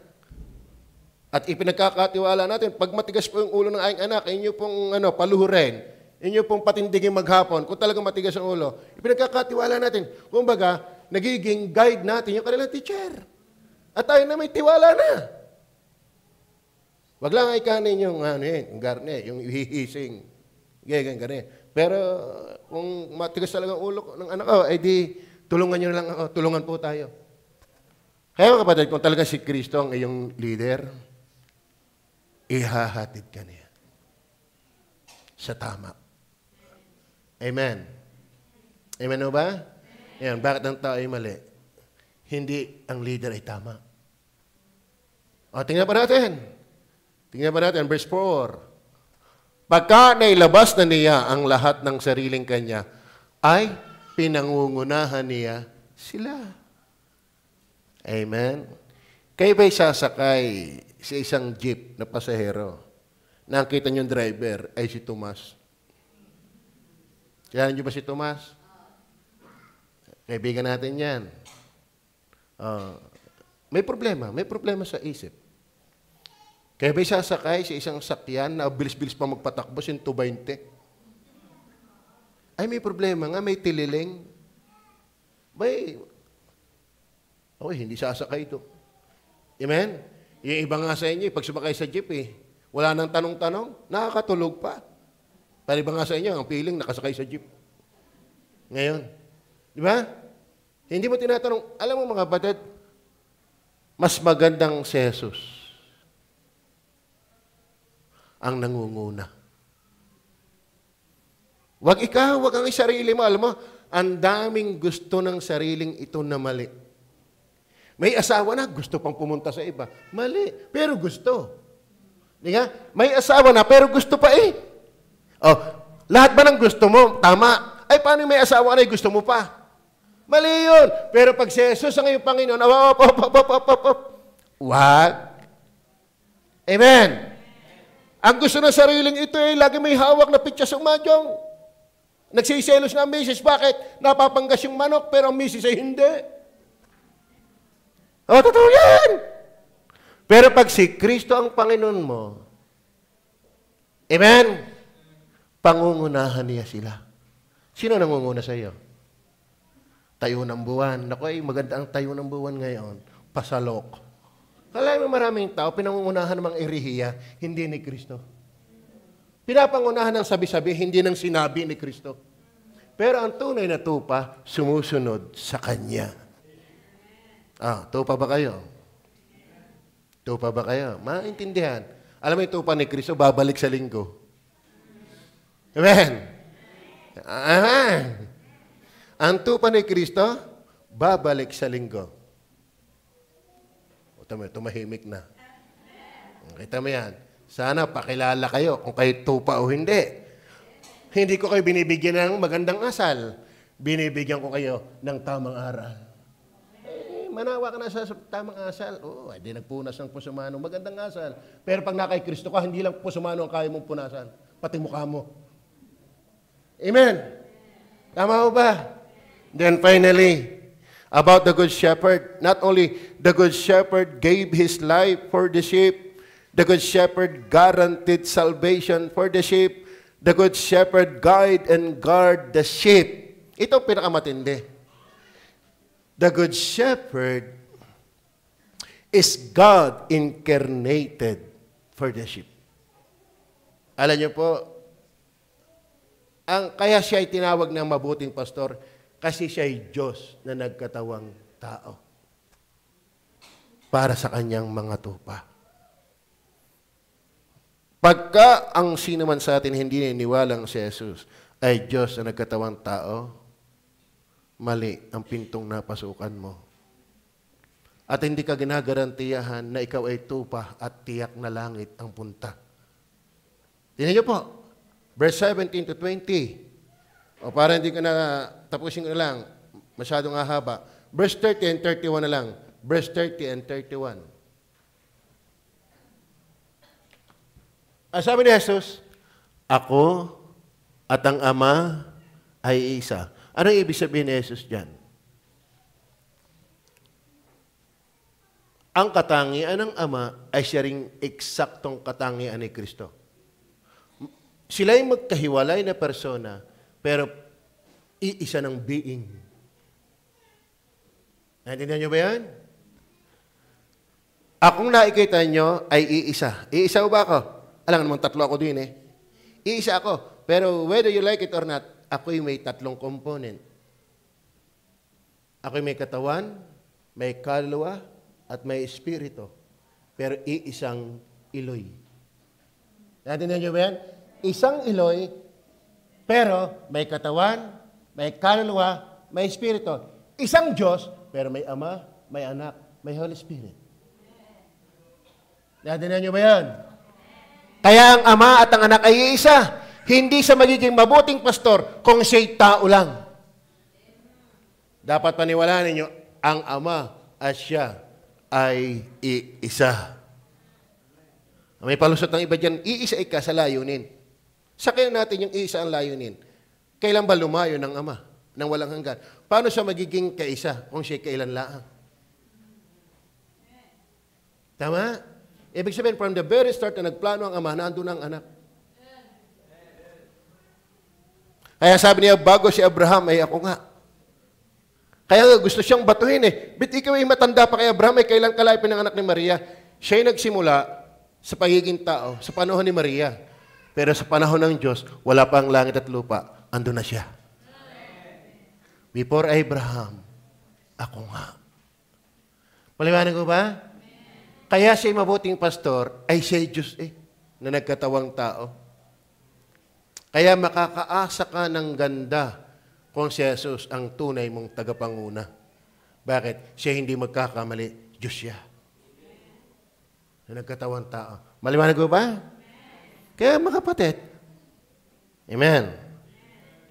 At ipinagkakatiwala natin, pag matigas po yung ulo ng aking anak, inyo pong paluhurin, inyo pong patindigin maghapon, kung talagang matigas ang ulo, ipinagkakatiwala natin. Kumbaga, nagiging guide natin yung kanilang teacher. At tayo na may tiwala na. Wag lang ay kanin yung garne, yung hihising. Ganyan. Pero kung matigas talaga ang ulo ng anak ko, ay di, tulungan nyo na lang ako. Tulungan po tayo. Kaya kapatid, kung talaga si Kristo ang iyong leader, ihahatid ka niya sa tama. Amen. Amen o ba? Ayan, bakit ang tao ay mali? Hindi ang leader ay tama. Tingnan pa natin, verse 4. Pagka nailabas na niya ang lahat ng sariling kanya, ay pinangungunahan niya sila. Amen? Kayo ba'y sasakay sa isang jeep na pasahero? Nakita niyo yung driver ay si Tomas. Kaya niyo ba si Tomas? Kaibigan natin yan. May problema sa isip. Kaya ba'y sasakay sa isang sakyan na bilis-bilis pa magpatakbo, 120? Ay, may problema nga, may tililing. Hindi sasakay ito. Amen? Yung iba nga sa inyo, pag sumakay sa jeep, wala nang tanong-tanong, nakakatulog pa. Pero iba nga sa inyo, ang feeling, nakasakay sa jeep. Ngayon. Di ba? Hindi mo tinatanong, alam mo mga batid, mas magandang si Jesus ang nangunguna. Wag ang sarili mo. Alam mo, ang daming gusto ng sariling ito na mali. May asawa na, gusto pang pumunta sa iba. Mali, pero gusto. Di nga? May asawa na, pero gusto pa lahat ba ng gusto mo, tama. Ay, paano may asawa na, gusto mo pa? Mali yun. Pero pag si Jesus ang iyong Panginoon, wag. Amen. Ang gusto ng sariling ito ay lagi may hawak na pitsa sa umadyong. Nagsiselos na ang misis. Bakit? Napapanggas yung manok, pero ang misis ay hindi. O, totoo yan! Pero pag si Kristo ang Panginoon mo, amen? Pangungunahan niya sila. Sino nangunguna sa iyo? Tayo ng buwan. Naku, ay maganda ang tayo ng buwan ngayon. Pasalok. Kala mo maraming tao, pinangungunahan ng mga irihiya, hindi ni Kristo. Pinapangunahan ng sabi-sabi, hindi ng sinabi ni Kristo. Pero ang tunay na tupa, sumusunod sa Kanya. Tupa ba kayo? Tupa ba kayo? Maintindihan. Alam mo yung tupa ni Kristo, babalik sa linggo. Amen? Amen. Ang tupa ni Kristo, babalik sa linggo. Tumahimik na. Kita mo yan. Sana pakilala kayo kung kayo tupa o hindi. Hindi ko kayo binibigyan ng magandang asal. Binibigyan ko kayo ng tamang aral. Manawa ka na sa tamang asal. Hindi nagpunas ng puso mano. Magandang asal. Pero pag nakay Kristo ka, hindi lang puso mano ang kaya mong punasan. Pati mukha mo. Amen? Tama mo ba? Then finally, about the Good Shepherd, not only the Good Shepherd gave His life for the sheep, the Good Shepherd guaranteed salvation for the sheep, the Good Shepherd guide and guard the sheep. Ito pinakamatindi. The Good Shepherd is God incarnated for the sheep. Alam niyo po, kaya siya ay tinawag ng mabuting pastor kasi siya ay Diyos na nagkatawang tao para sa kanyang mga tupa. Pagka ang sino man sa atin hindi niniwalang si Jesus ay Diyos na nagkatawang tao, mali ang pintong napasukan mo. At hindi ka ginagarantiyahan na ikaw ay tupa at tiyak na langit ang punta. Tingnan niyo po, verse 17 to 20. O para hindi ko na, tapusin ko na lang, masyadong hahaba. Verse 30 and 31 na lang. Verse 30 and 31. Sabi ni Jesus, ako at ang Ama ay isa. Ano ibig sabihin ni Jesus dyan? Ang katangian ng Ama ay siya ring eksaktong katangian ni Kristo. Sila'y magkahiwalay na persona, pero iisa ng being. Naintindihan niyo ba yan? Akong nakikita niyo ay iisa. Iisa ba ako? Alam naman, tatlo ako din eh. Iisa ako. Pero whether you like it or not, ako'y may tatlong component. Ako'y may katawan, may kaluluwa, at may espiritu. Pero iisang Iloy. Naintindihan niyo ba yan? Isang Iloy, pero may katawan, may kaluluwa, may espiritu. Isang Diyos, pero may Ama, may Anak, may Holy Spirit. Naintindihan niyo ba yan? Kaya ang Ama at ang Anak ay iisa. Hindi siya magiging mabuting pastor kung siya'y tao lang. Dapat paniwalaan ninyo, ang Ama at siya ay iisa. May palusot ng iba dyan, iisa ka sa layunin. Sakayin natin yung iisa ang layunin. Kailan ba lumayo ng Ama nang walang hanggan? Paano siya magiging kaisa kung siya kailan laang? Tama? Ibig sabihin, from the very start na nagplano ang Ama, nandun ang Anak. Kaya sabi niya, bago si Abraham, ay ako nga. Kaya gusto siyang batuhin eh. Bit ikaw ay matanda pa kay Abraham, ay kailan kalay pinanganak ni Maria? Siya ay nagsimula sa pagiging tao, sa panahon ni Maria. Pero sa panahon ng Diyos, wala pa ang langit at lupa. Ando na siya. Before Abraham, ako nga. Paliwanag ko ba? Kaya siya mabuting pastor, ay siya Diyos na nagkatawang tao. Kaya makakaasa ka ng ganda kung si Jesus ang tunay mong tagapanguna. Bakit? Siya hindi magkakamali. Diyos siya. Na nagkatawang tao. Maliwanag ko ba? Kaya mga kapatid. Amen.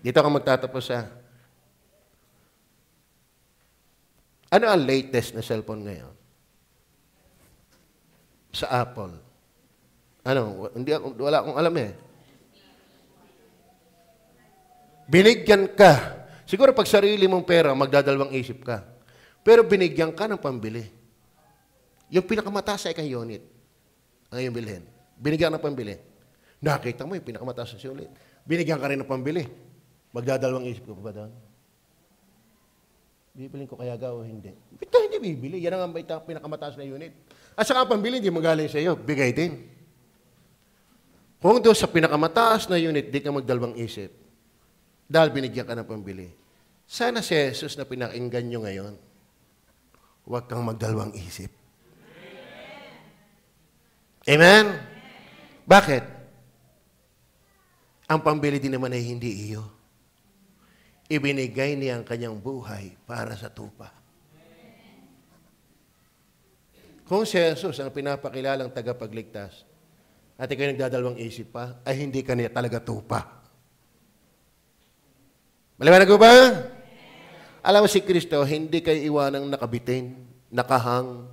Dito ako magtatapos sa ano ang latest na cellphone ngayon? Sa Apple. Ano? Wala akong alam eh. Binigyan ka. Siguro pag sarili mong pera, magdadalawang isip ka. Pero binigyan ka ng pambili. Yung pinakamataas ay kay unit. Ang iyong bilhin. Binigyan ng pambili. Nakita mo yung pinakamataas na unit. Binigyan ka rin ng pambili. Magdadalawang isip ka pa ba doon? Bibilin ko kaya o hindi? Bita hindi bibili. Yan ang pinakamataas na unit. At saka ang pambili, hindi magaling sa iyo. Bigay din. Kung doon sa pinakamataas na unit, di ka magdalawang isip. Dahil binigyan ka ng pambili. Sana si Jesus na pinakinggan nyo ngayon, huwag kang magdalawang isip. Amen? Bakit? Ang pambili din naman ay hindi iyo. Ibinigay niya ang kanyang buhay para sa tupa. Kung si Jesus ang pinapakilalang tagapagligtas, at ikaw nagdadalawang isip pa, ay hindi ka niya talaga tupa. Maliwanag ko ba? Alam mo si Kristo, hindi kayo iwanang nakabitin, nakahang.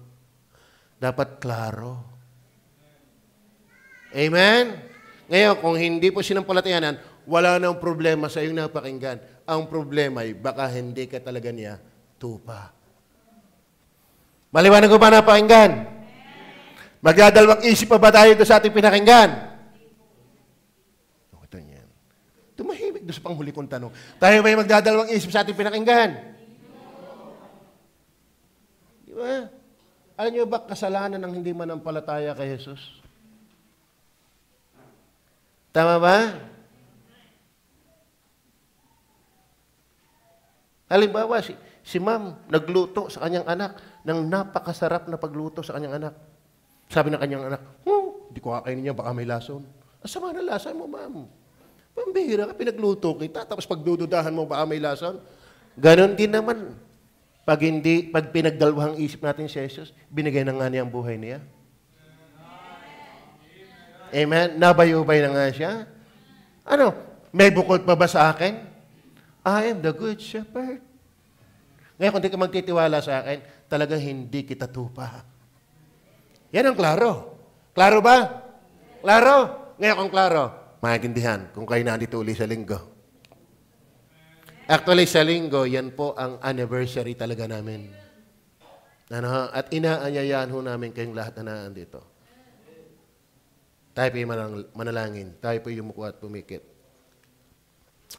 Dapat klaro. Amen? Ngayon, kung hindi po sinampalatayanan, wala nang problema sa iyong napakinggan. Ang problema ay baka hindi ka talaga niya tupa. Maliwanag ko ba napakinggan? Magdadalawang isip pa ba tayo doon sa ating pinakinggan? Ito niyan. Tumahimik doon sa panghuli kong tanong. Tayo ba yung magdadalawang isip sa ating pinakinggan? Di ba? Alam niyo ba kasalanan ng hindi manampalataya kay Jesus? Tama ba? Halimbawa, si ma'am nagluto sa kanyang anak ng napakasarap na pagluto sa kanyang anak. Sabi ng kanyang anak, di ko kakainin niya, baka may lason. Asama na lasa mo, ma'am. Pambihira ka, pinagluto kita, tapos pagdududahan mo, baka may lason. Ganon din naman. Pag pinagdalawang isip natin si Jesus, binigay na nga niya ang buhay niya. Amen? Nabayubay na nga siya. Ano? May bukod pa ba sa akin? I am the good shepherd. Ngayon, kung di ka magtitiwala sa akin, talagang hindi kita tupa. Yan ang klaro. Klaro ba? Klaro? Ngayon kung klaro, maintindihan kung kayo nandito uli sa linggo. Actually, sa linggo, yan po ang anniversary talaga namin. Ano, at inaanyayahan ho namin kayong lahat na nandito. Tayo po yung manalangin. Tayo po yung mukha at pumikit.